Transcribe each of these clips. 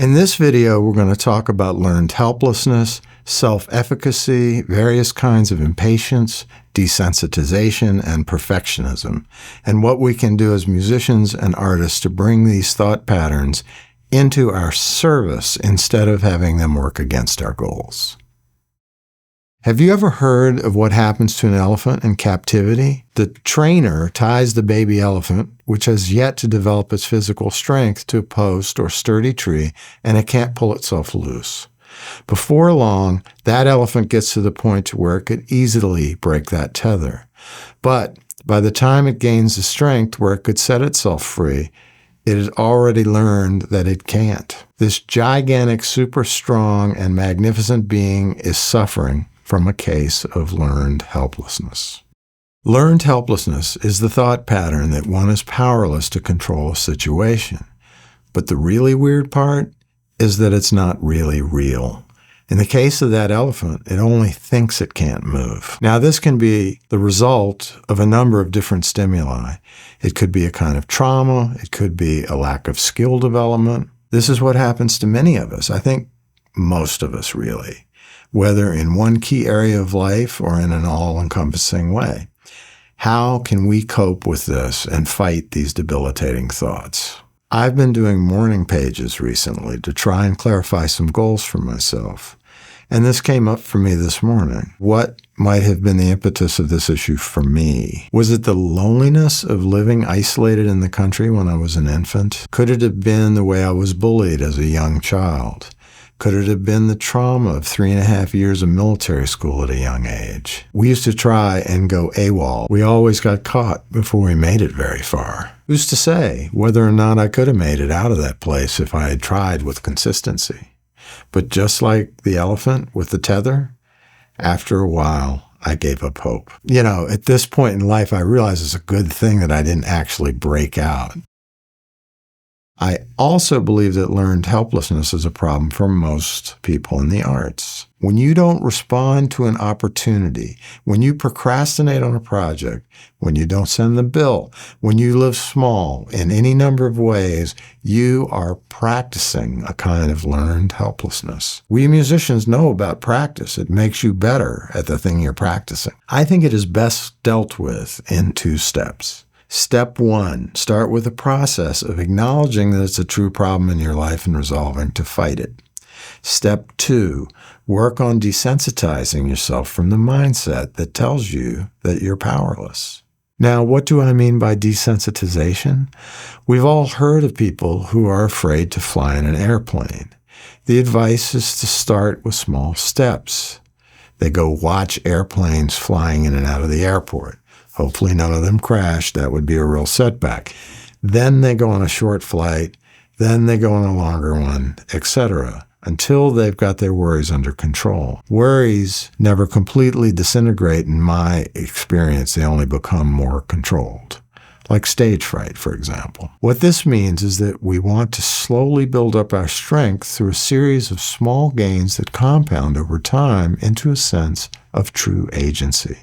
In this video, we're going to talk about learned helplessness, self-efficacy, various kinds of impatience, desensitization, and perfectionism, and what we can do as musicians and artists to bring these thought patterns into our service instead of having them work against our goals. Have you ever heard of what happens to an elephant in captivity? The trainer ties the baby elephant, which has yet to develop its physical strength, to a post or sturdy tree, and it can't pull itself loose. Before long, that elephant gets to the point where it could easily break that tether. But by the time it gains the strength where it could set itself free, it has already learned that it can't. This gigantic, super strong, and magnificent being is suffering from a case of learned helplessness. Learned helplessness is the thought pattern that one is powerless to control a situation. But the really weird part is that it's not really real. In the case of that elephant, it only thinks it can't move. Now, this can be the result of a number of different stimuli. It could be a kind of trauma. It could be a lack of skill development. This is what happens to many of us. I think most of us, really, whether in one key area of life or in an all-encompassing way. How can we cope with this and fight these debilitating thoughts? I've been doing morning pages recently to try and clarify some goals for myself. And this came up for me this morning. What might have been the impetus of this issue for me? Was it the loneliness of living isolated in the country when I was an infant? Could it have been the way I was bullied as a young child? Could it have been the trauma of 3.5 years of military school at a young age? We used to try and go AWOL. We always got caught before we made it very far. Who's to say whether or not I could have made it out of that place if I had tried with consistency? But just like the elephant with the tether, after a while, I gave up hope. At this point in life, I realize it's a good thing that I didn't actually break out. I also believe that learned helplessness is a problem for most people in the arts. When you don't respond to an opportunity, when you procrastinate on a project, when you don't send the bill, when you live small in any number of ways, you are practicing a kind of learned helplessness. We musicians know about practice. It makes you better at the thing you're practicing. I think it is best dealt with in 2 steps. Step 1, start with the process of acknowledging that it's a true problem in your life and resolving to fight it. Step 2, work on desensitizing yourself from the mindset that tells you that you're powerless. Now, what do I mean by desensitization? We've all heard of people who are afraid to fly in an airplane. The advice is to start with small steps. They go watch airplanes flying in and out of the airport. Hopefully none of them crash. That would be a real setback. Then they go on a short flight. Then they go on a longer one, etc., until they've got their worries under control. Worries never completely disintegrate in my experience. They only become more controlled, like stage fright, for example. What this means is that we want to slowly build up our strength through a series of small gains that compound over time into a sense of true agency,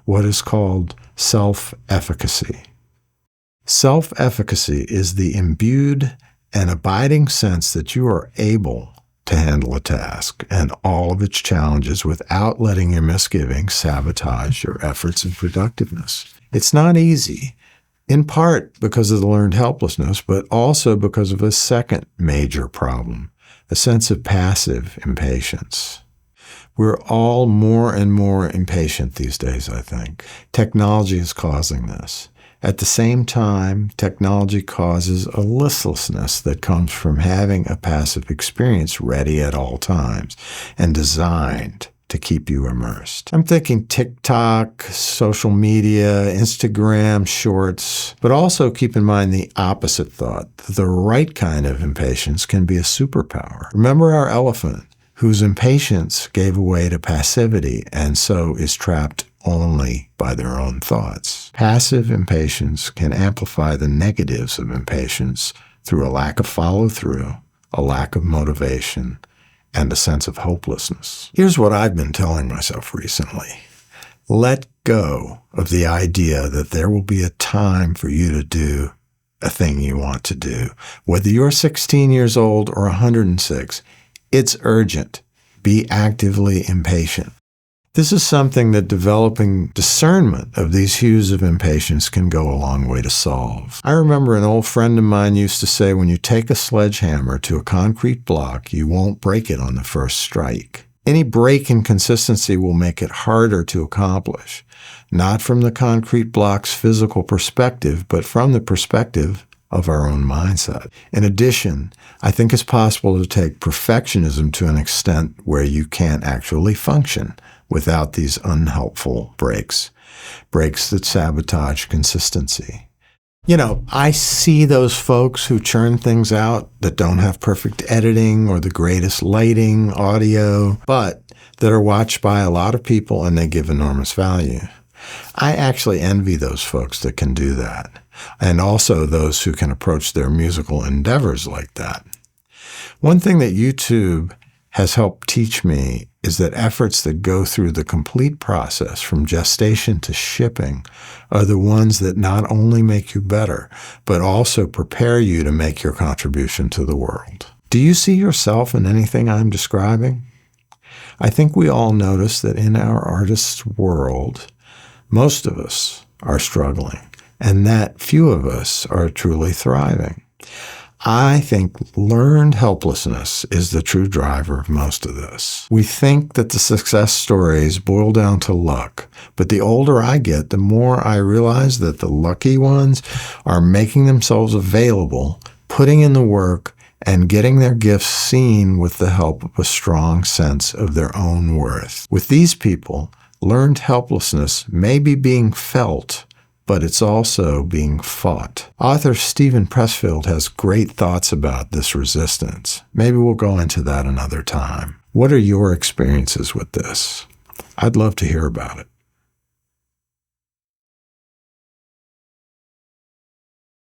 what is called self-efficacy. Self-efficacy is the imbued and abiding sense that you are able to handle a task and all of its challenges without letting your misgivings sabotage your efforts and productiveness. It's not easy, in part because of the learned helplessness, but also because of a second major problem, a sense of passive impatience. We're all more and more impatient these days, I think. Technology is causing this. At the same time, technology causes a listlessness that comes from having a passive experience ready at all times and designed to keep you immersed. I'm thinking TikTok, social media, Instagram, shorts, but also keep in mind the opposite thought. The right kind of impatience can be a superpower. Remember our elephant, whose impatience gave way to passivity and so is trapped only by their own thoughts. Passive impatience can amplify the negatives of impatience through a lack of follow-through, a lack of motivation, and a sense of hopelessness. Here's what I've been telling myself recently. Let go of the idea that there will be a time for you to do a thing you want to do. Whether you're 16 years old or 106, it's urgent. Be actively impatient. This is something that developing discernment of these hues of impatience can go a long way to solve. I remember an old friend of mine used to say, when you take a sledgehammer to a concrete block, you won't break it on the first strike. Any break in consistency will make it harder to accomplish, not from the concrete block's physical perspective, but from the perspective of our own mindset. In addition, I think it's possible to take perfectionism to an extent where you can't actually function without these unhelpful breaks that sabotage consistency. I see those folks who churn things out that don't have perfect editing or the greatest lighting, audio, but that are watched by a lot of people and they give enormous value. I actually envy those folks that can do that, and also those who can approach their musical endeavors like that. One thing that YouTube has helped teach me is that efforts that go through the complete process from gestation to shipping are the ones that not only make you better, but also prepare you to make your contribution to the world. Do you see yourself in anything I'm describing? I think we all notice that in our artist's world, most of us are struggling, and that few of us are truly thriving. I think learned helplessness is the true driver of most of this. We think that the success stories boil down to luck, but the older I get, the more I realize that the lucky ones are making themselves available, putting in the work, and getting their gifts seen with the help of a strong sense of their own worth. With these people, learned helplessness may be being felt, but it's also being fought. Author Steven Pressfield has great thoughts about this resistance. Maybe we'll go into that another time. What are your experiences with this? I'd love to hear about it.